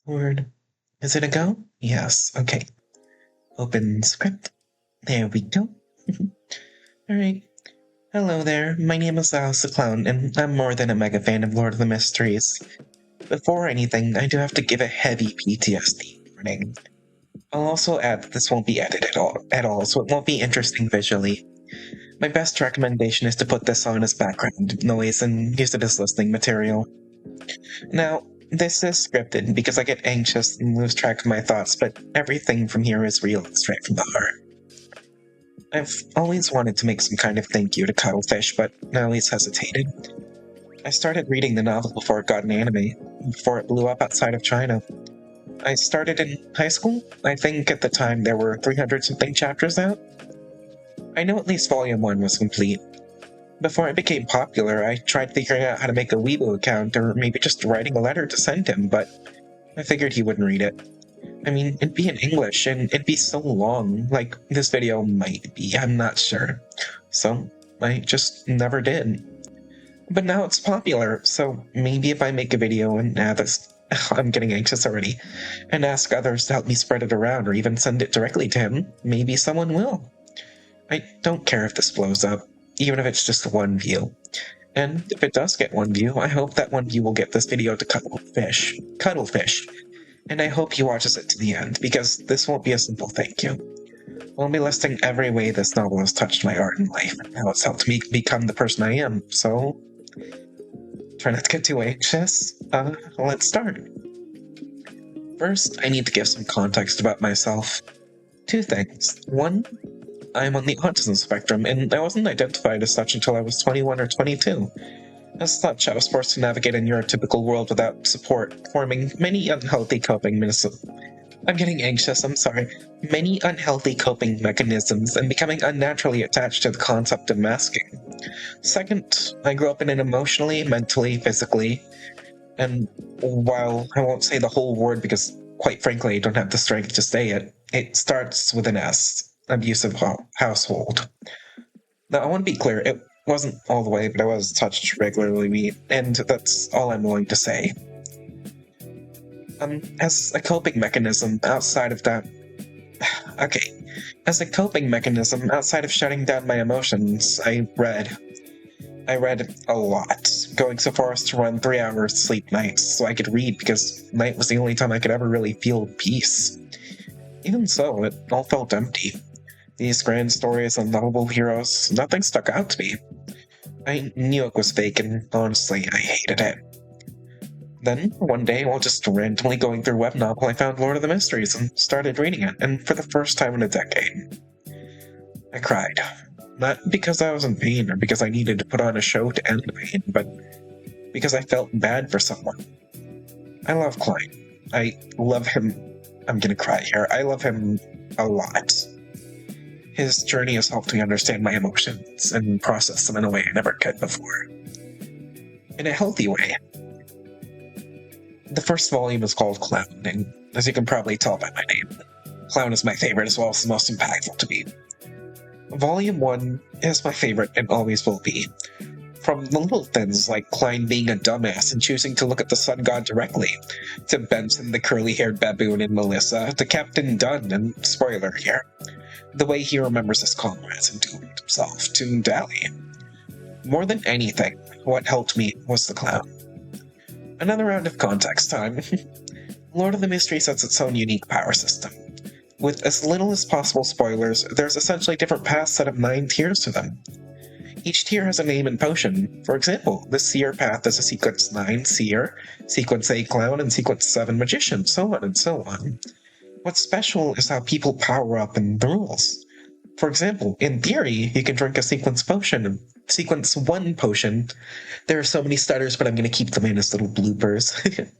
Word. Is it a go? Yes, okay. Open script. There we go. Alright. Hello there, my name is Alice the Clown, and I'm more than a mega fan of Lord of the Mysteries. Before anything, I do have to give a heavy PTSD warning. I'll also add that this won't be edited at all, so it won't be interesting visually. My best recommendation is to put this on as background noise and use it as listening material. Now, this is scripted because I get anxious and lose track of my thoughts, but everything from here is real and straight from the heart. I've always wanted to make some kind of thank you to Cuttlefish, but I always hesitated. I started reading the novel before it got an anime, before it blew up outside of China. I started in high school. I think at the time there were 300-something chapters out. I know at least Volume 1 was complete. Before it became popular, I tried figuring out how to make a Weibo account, or maybe just writing a letter to send him, but I figured he wouldn't read it. I mean, it'd be in English, and it'd be so long, like this video might be, I'm not sure. So, I just never did. But now it's popular, so maybe if I make a video and add this, I'm getting anxious already, and ask others to help me spread it around or even send it directly to him, maybe someone will. I don't care if this blows up, even if it's just one view. And if it does get one view, I hope that one view will get this video to Cuttlefish. And I hope he watches it to the end, because this won't be a simple thank you. I'll be listing every way this novel has touched my art and life, and how it's helped me become the person I am, so try not to get too anxious. Let's start. First, I need to give some context about myself. Two things. One, I'm on the autism spectrum, and I wasn't identified as such until I was 21 or 22. As such, I was forced to navigate a neurotypical world without support, forming many unhealthy coping mechanisms. I'm getting anxious, I'm sorry. Many unhealthy coping mechanisms, and becoming unnaturally attached to the concept of masking. Second, I grew up in an emotionally, mentally, physically, and while I won't say the whole word because, quite frankly, I don't have the strength to say it, it starts with an S. Abusive household. Now, I want to be clear, it wasn't all the way, but I was touched regularly, and that's all I'm willing to say. As a coping mechanism outside of that... Okay. As a coping mechanism outside of shutting down my emotions, I read. I read a lot, going so far as to run 3 hours sleep nights so I could read because night was the only time I could ever really feel peace. Even so, it all felt empty. These grand stories and lovable heroes, nothing stuck out to me. I knew it was fake, and honestly, I hated it. Then, one day, while just randomly going through web novel, I found Lord of the Mysteries and started reading it, and for the first time in a decade, I cried. Not because I was in pain or because I needed to put on a show to end the pain, but because I felt bad for someone. I love Klein. I love him. I'm gonna cry here. I love him a lot. His journey has helped me understand my emotions and process them in a way I never could before. In a healthy way. The first volume is called Clown, and as you can probably tell by my name, Clown is my favorite as well as the most impactful to me. Volume 1 is my favorite and always will be. From the little things like Klein being a dumbass and choosing to look at the sun god directly, to Benson the curly-haired baboon and Melissa, to Captain Dunn, and spoiler here, the way he remembers his comrades and doomed himself to Dally. More than anything, what helped me was the clown. Another round of context time. Lord of the Mysteries has its own unique power system. With as little as possible spoilers, there's essentially different paths set of 9 tiers to them. Each tier has a name and potion. For example, the Seer path is a Sequence 9 Seer, Sequence 8 Clown, and Sequence 7 Magician, so on and so on. What's special is how people power up and the rules. For example, in theory, you can drink a Sequence potion, Sequence 1 potion. There are so many stutters, but I'm going to keep them in as little bloopers.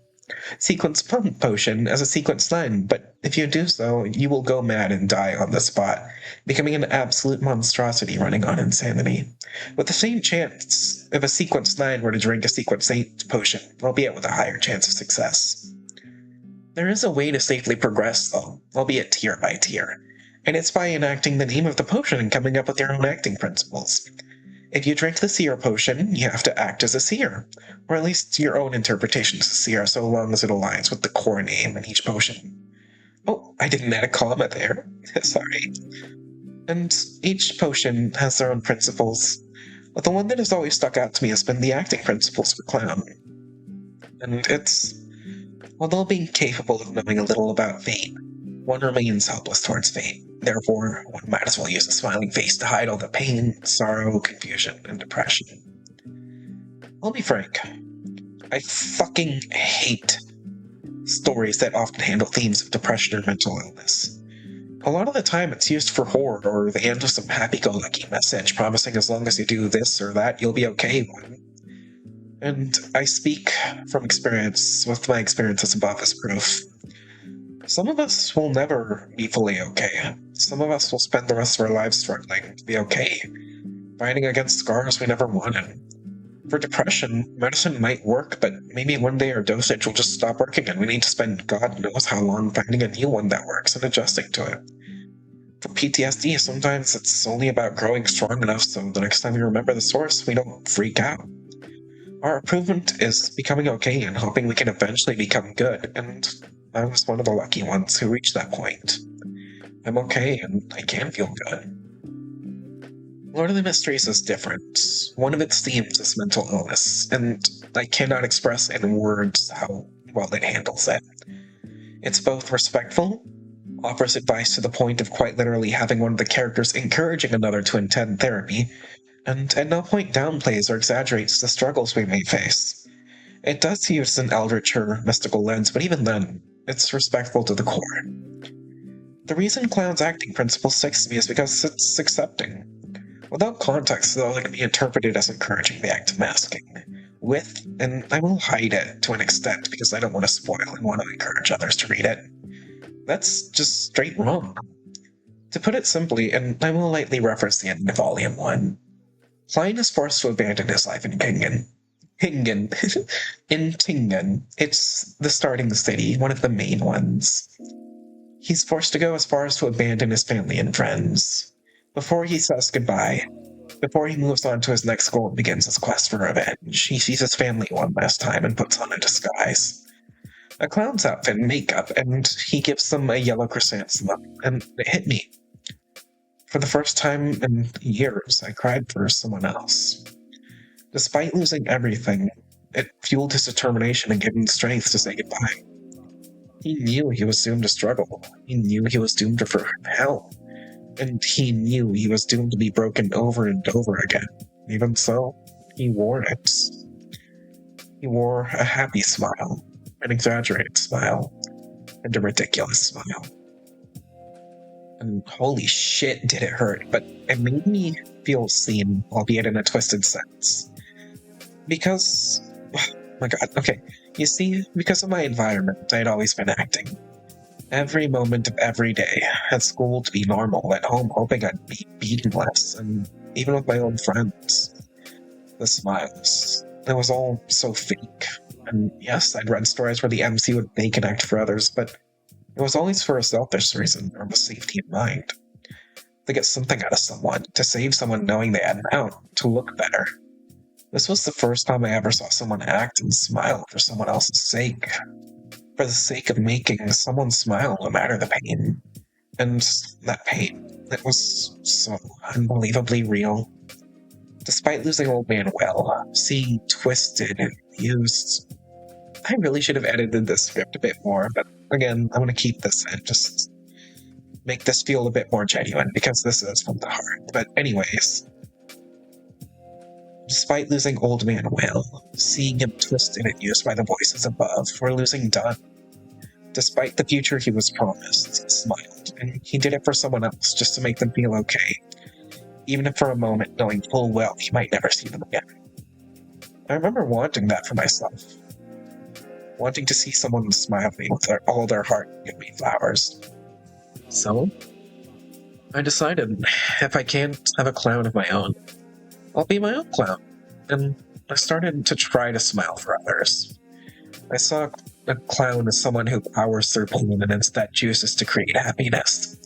Sequence Pump potion as a Sequence 9, but if you do so, you will go mad and die on the spot, becoming an absolute monstrosity running on insanity. With the same chance if a Sequence 9 were to drink a Sequence 8 potion, albeit with a higher chance of success. There is a way to safely progress, though, albeit tier by tier, and it's by enacting the name of the potion and coming up with your own acting principles. If you drink the seer potion, you have to act as a seer, or at least your own interpretation is a seer, so long as it aligns with the core name in each potion. Oh, I didn't add a comma there. Sorry. And each potion has their own principles, but the one that has always stuck out to me has been the acting principles for Clown. And it's, although being capable of knowing a little about fate, one remains helpless towards fate. Therefore, one might as well use a smiling face to hide all the pain, sorrow, confusion, and depression. I'll be frank, I fucking hate stories that often handle themes of depression or mental illness. A lot of the time it's used for horror or the end of some happy-go-lucky message promising as long as you do this or that, you'll be okay. And I speak from experience, with my experiences above as proof. Some of us will never be fully okay. Some of us will spend the rest of our lives struggling to be okay, fighting against scars we never wanted. For depression, medicine might work, but maybe one day our dosage will just stop working and we need to spend God knows how long finding a new one that works and adjusting to it. For PTSD, sometimes it's only about growing strong enough so the next time we remember the source, we don't freak out. Our improvement is becoming okay and hoping we can eventually become good, and I was one of the lucky ones who reached that point. I'm okay and I can feel good. Lord of the Mysteries is different. One of its themes is mental illness, and I cannot express in words how well it handles it. It's both respectful, offers advice to the point of quite literally having one of the characters encouraging another to attend therapy, and at no point downplays or exaggerates the struggles we may face. It does use an eldritch or mystical lens, but even then, it's respectful to the core. The reason Clown's acting principle sticks to me is because it's accepting. Without context, though, it can be interpreted as encouraging the act of masking. With, and I will hide it to an extent because I don't want to spoil and want to encourage others to read it. That's just straight wrong. To put it simply, and I will lightly reference the end of Volume 1, Klein is forced to abandon his life in Tingen. In Tingen. It's the starting city, one of the main ones. He's forced to go as far as to abandon his family and friends. Before he says goodbye, before he moves on to his next goal and begins his quest for revenge, he sees his family one last time and puts on a disguise. A clown's outfit and makeup, and he gives them a yellow chrysanthemum, and it hit me. For the first time in years, I cried for someone else. Despite losing everything, it fueled his determination and gave him strength to say goodbye. He knew he was doomed to struggle. He knew he was doomed for hell. And he knew he was doomed to be broken over and over again. Even so, he wore it. He wore a happy smile, an exaggerated smile, and a ridiculous smile. And holy shit did it hurt, but it made me feel seen, albeit in a twisted sense. Because, oh my god, okay, you see, because of my environment, I had always been acting. Every moment of every day, at school to be normal, at home hoping I'd be beaten less, and even with my own friends. The smiles, it was all so fake. And yes, I'd read stories where the MC would fake an act for others, but it was always for a selfish reason, or with safety in mind. To get something out of someone, to save someone knowing they had an out, to look better. This was the first time I ever saw someone act and smile for someone else's sake. For the sake of making someone smile no matter the pain. And that pain, it was so unbelievably real. Despite losing Old Man Will, seeing twisted and used, I really should have edited this script a bit more, but again, I'm going to keep this and just make this feel a bit more genuine, because this is from the heart. But anyways, despite losing Old Man Will, seeing him twisted and used by the voices above, or losing Dunn, despite the future he was promised, he smiled, and he did it for someone else, just to make them feel okay, even if for a moment knowing full well he might never see them again. I remember wanting that for myself. Wanting to see someone smiling with all their heart and give me flowers. So, I decided, if I can't have a clown of my own, I'll be my own clown. And I started to try to smile for others. I saw a clown as someone who powers through pain and instead chooses to create happiness.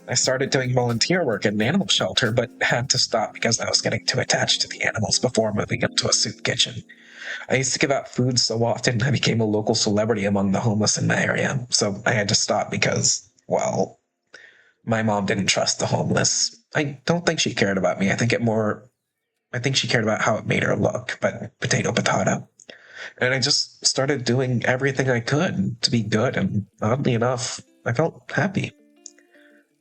I started doing volunteer work at an animal shelter, but had to stop because I was getting too attached to the animals before moving into a soup kitchen. I used to give out food so often I became a local celebrity among the homeless in my area, so I had to stop because, well, my mom didn't trust the homeless. I don't think she cared about me. I think she cared about how it made her look, but potato. And I just started doing everything I could to be good, and oddly enough, I felt happy.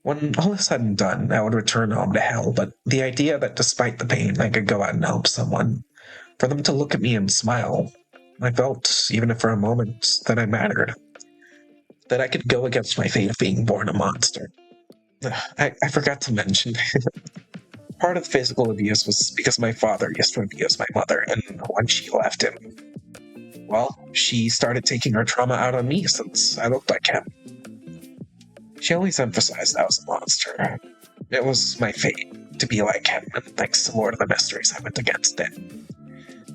When all is said and done, I would return home to hell, but the idea that despite the pain, I could go out and help someone, for them to look at me and smile, I felt, even if for a moment, that I mattered. That I could go against my fate of being born a monster. I forgot to mention, part of the physical abuse was because my father used to abuse my mother, and when she left him, well, she started taking her trauma out on me since I looked like him. She always emphasized I was a monster. It was my fate to be like him, and thanks to Lord of the Mysteries, I went against it.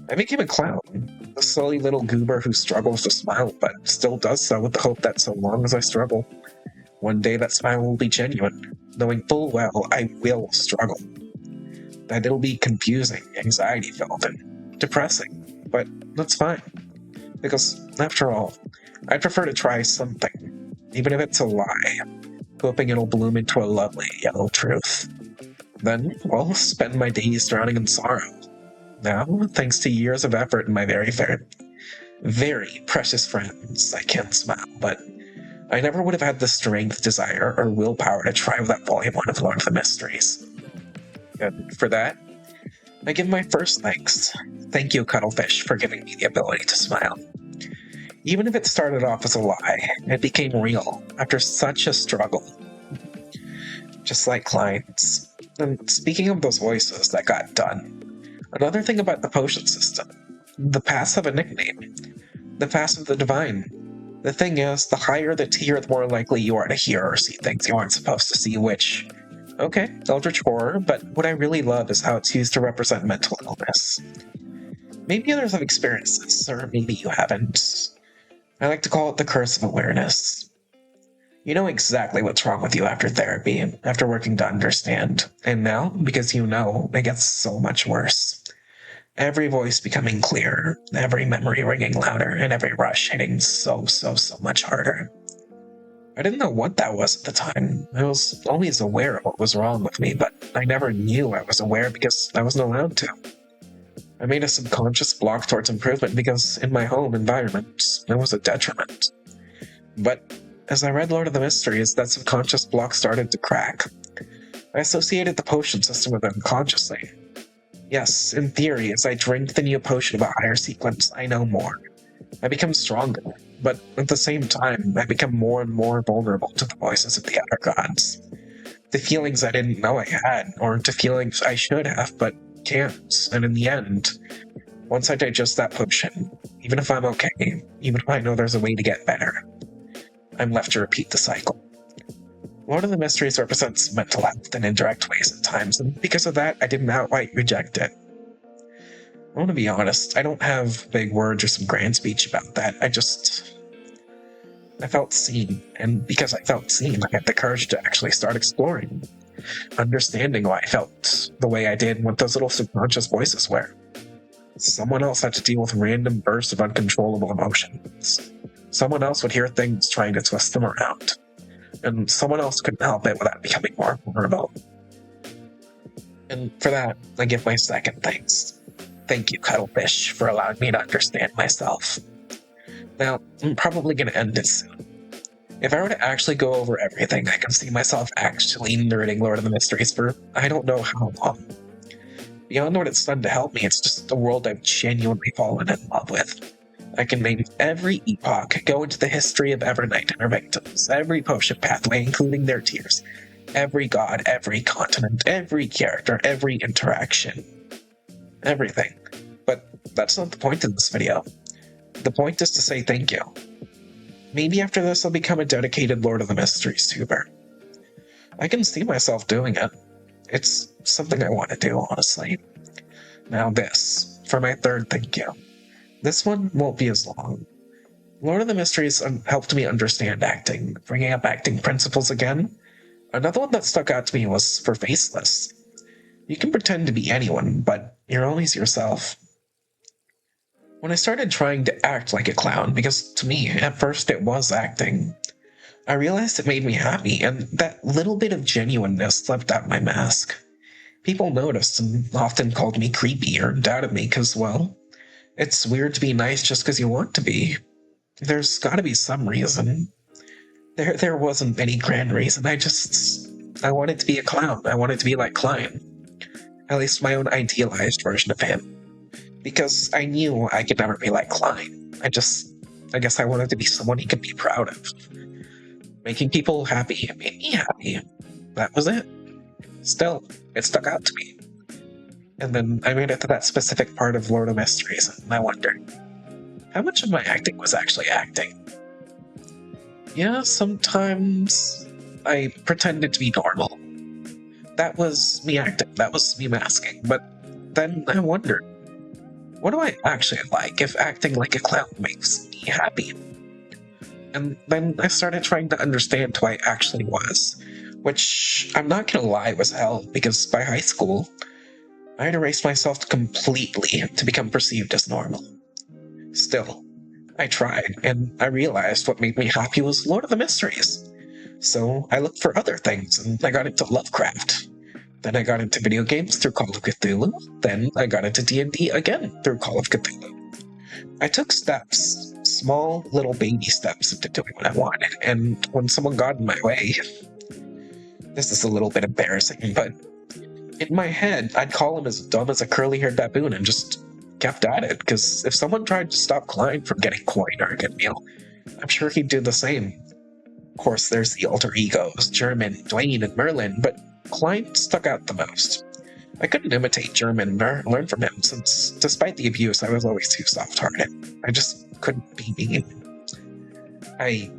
I became a clown, a silly little goober who struggles to smile, but still does so with the hope that so long as I struggle, one day that smile will be genuine, knowing full well I will struggle. That it'll be confusing, anxiety-filled, and depressing, but that's fine. Because, after all, I'd prefer to try something, even if it's a lie, hoping it'll bloom into a lovely yellow truth. Then, I'll spend my days drowning in sorrow. Now, thanks to years of effort and my very precious friends, I can smile, but I never would have had the strength, desire, or willpower to try without Volume 1 of Lord of the Mysteries. And for that, I give my first thanks. Thank you, Cuttlefish, for giving me the ability to smile. Even if it started off as a lie, it became real after such a struggle. Just like clients. And speaking of those voices that got done, another thing about the potion system, the paths have a nickname. The paths of the divine. The thing is, the higher the tier, the more likely you are to hear or see things you aren't supposed to see, which, okay, eldritch horror, but what I really love is how it's used to represent mental illness. Maybe others have experienced this, or maybe you haven't. I like to call it the curse of awareness. You know exactly what's wrong with you after therapy, after working to understand, and now, because you know, it gets so much worse. Every voice becoming clearer, every memory ringing louder, and every rush hitting so much harder. I didn't know what that was at the time. I was always aware of what was wrong with me, but I never knew I was aware because I wasn't allowed to. I made a subconscious block towards improvement because in my home environment, it was a detriment. But as I read Lord of the Mysteries, that subconscious block started to crack. I associated the potion system with it unconsciously. Yes, in theory, as I drink the new potion of a higher sequence, I know more. I become stronger, but at the same time, I become more and more vulnerable to the voices of the other gods. The feelings I didn't know I had, or to feelings I should have, but can't. And in the end, once I digest that potion, even if I'm okay, even if I know there's a way to get better, I'm left to repeat the cycle. Lord of the Mysteries represents mental health in indirect ways at times, and because of that, I didn't outright reject it. I want to be honest, I don't have big words or some grand speech about that. I felt seen, and because I felt seen, I had the courage to actually start exploring, understanding why I felt the way I did and what those little subconscious voices were. Someone else had to deal with random bursts of uncontrollable emotions. Someone else would hear things trying to twist them around. And someone else couldn't help it without becoming more vulnerable. And for that, I give my second thanks. Thank you, Cuttlefish, for allowing me to understand myself. Now, I'm probably going to end it soon. If I were to actually go over everything, I can see myself actually nerding Lord of the Mysteries for I don't know how long. Beyond what it's done to help me, it's just a world I've genuinely fallen in love with. I can name every epoch, go into the history of Evernight and her victims, every potion pathway, including their tiers, every god, every continent, every character, every interaction. Everything. But that's not the point of this video. The point is to say thank you. Maybe after this I'll become a dedicated Lord of the Mysteries tuber. I can see myself doing it. It's something I want to do, honestly. Now this, for my third thank you. This one won't be as long. Lord of the Mysteries helped me understand acting, bringing up acting principles again. Another one that stuck out to me was for faceless. You can pretend to be anyone, but you're always yourself. When I started trying to act like a clown, because to me, at first it was acting, I realized it made me happy, and that little bit of genuineness slipped out my mask. People noticed and often called me creepy or doubted me because, well, it's weird to be nice just because you want to be. There's gotta be some reason. There wasn't any grand reason. I wanted to be a clown. I wanted to be like Klein. At least my own idealized version of him. Because I knew I could never be like Klein. I guess I wanted to be someone he could be proud of. Making people happy made me happy. That was it. Still, it stuck out to me. And then I made it to that specific part of Lord of Mysteries, and I wondered, how much of my acting was actually acting? Yeah, sometimes I pretended to be normal. That was me acting, that was me masking, but then I wondered, what do I actually like if acting like a clown makes me happy? And then I started trying to understand who I actually was, which I'm not gonna lie was hell, because by high school, I had erased myself completely to become perceived as normal. Still, I tried, and I realized what made me happy was Lord of the Mysteries. So I looked for other things, and I got into Lovecraft. Then I got into video games through Call of Cthulhu. Then I got into D&D again through Call of Cthulhu. I took steps, small little baby steps into doing what I wanted, and when someone got in my way, this is a little bit embarrassing, but in my head, I'd call him as dumb as a curly-haired baboon and just kept at it, because if someone tried to stop Klein from getting coin or a good meal, I'm sure he'd do the same. Of course, there's the alter egos, German, Dwayne, and Merlin, but Klein stuck out the most. I couldn't imitate German or learn from him, since despite the abuse, I was always too soft-hearted. I just couldn't be me. I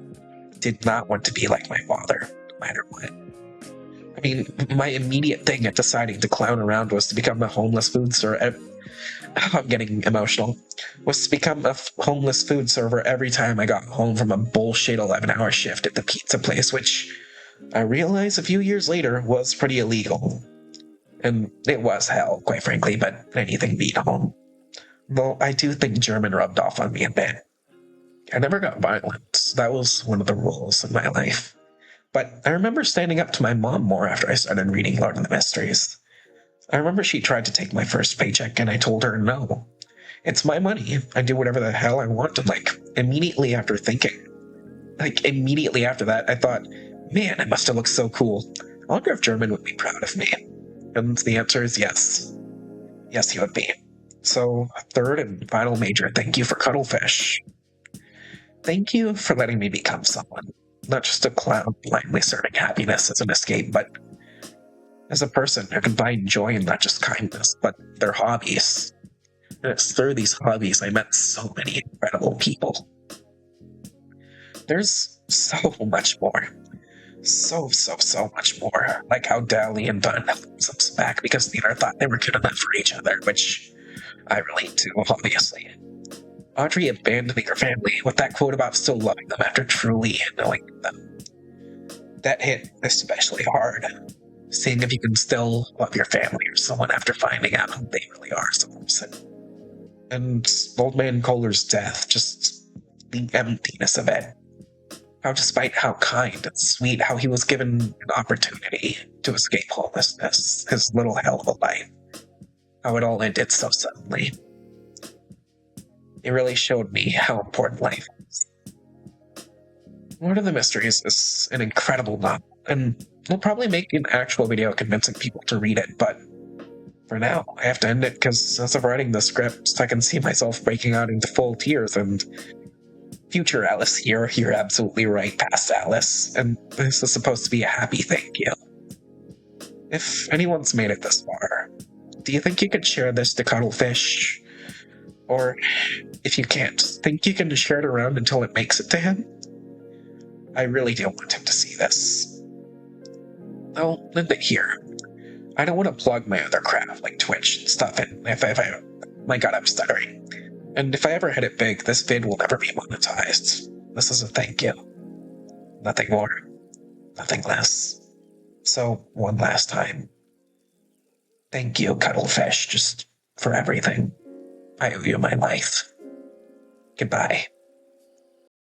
did not want to be like my father, no matter what. I mean, my immediate thing at deciding to clown around was to become a homeless food server. I'm getting emotional. Was to become a homeless food server every time I got home from a bullshit 11-hour shift at the pizza place, which I realized a few years later was pretty illegal. And it was hell, quite frankly, but anything beat home. Though I do think German rubbed off on me a bit. I never got violent. That was one of the rules in my life. But I remember standing up to my mom more after I started reading Lord of the Mysteries. I remember she tried to take my first paycheck and I told her no. It's my money. I do whatever the hell I want. And immediately after that, I thought, man, I must have looked so cool. I wonder if German would be proud of me. And the answer is yes. Yes, he would be. So, third and final major thank you for Cuttlefish. Thank you for letting me become someone. Not just a clown blindly serving happiness as an escape, but as a person who can find joy in not just kindness, but their hobbies. And it's through these hobbies I met so many incredible people. There's so much more. So much more. Like how Dally and Bun held themselves back because neither thought they were good enough for each other, which I relate to, obviously. Audrey abandoning her family with that quote about still loving them after truly knowing them. That hit especially hard. Seeing if you can still love your family or someone after finding out who they really are as a person. And Old Man Kohler's death, just the emptiness of it. How despite how kind and sweet, how he was given an opportunity to escape homelessness, his little hell of a life. How it all ended so suddenly. It really showed me how important life is. Lord of the Mysteries is an incredible novel, and we'll probably make an actual video convincing people to read it, but for now, I have to end it because as of writing the script, I can see myself breaking out into full tears, and future Alice here, you're absolutely right, past Alice, and this is supposed to be a happy thank you. If anyone's made it this far, do you think you could share this to Cuttlefish? Or, if you can't, think you can share it around until it makes it to him? I really do want him to see this. I'll end it here. I don't want to plug my other crap, like Twitch and stuff, and my god, I'm stuttering. And if I ever hit it big, this vid will never be monetized. This is a thank you. Nothing more. Nothing less. So, one last time. Thank you, Cuttlefish, just for everything. I owe you my life. Goodbye.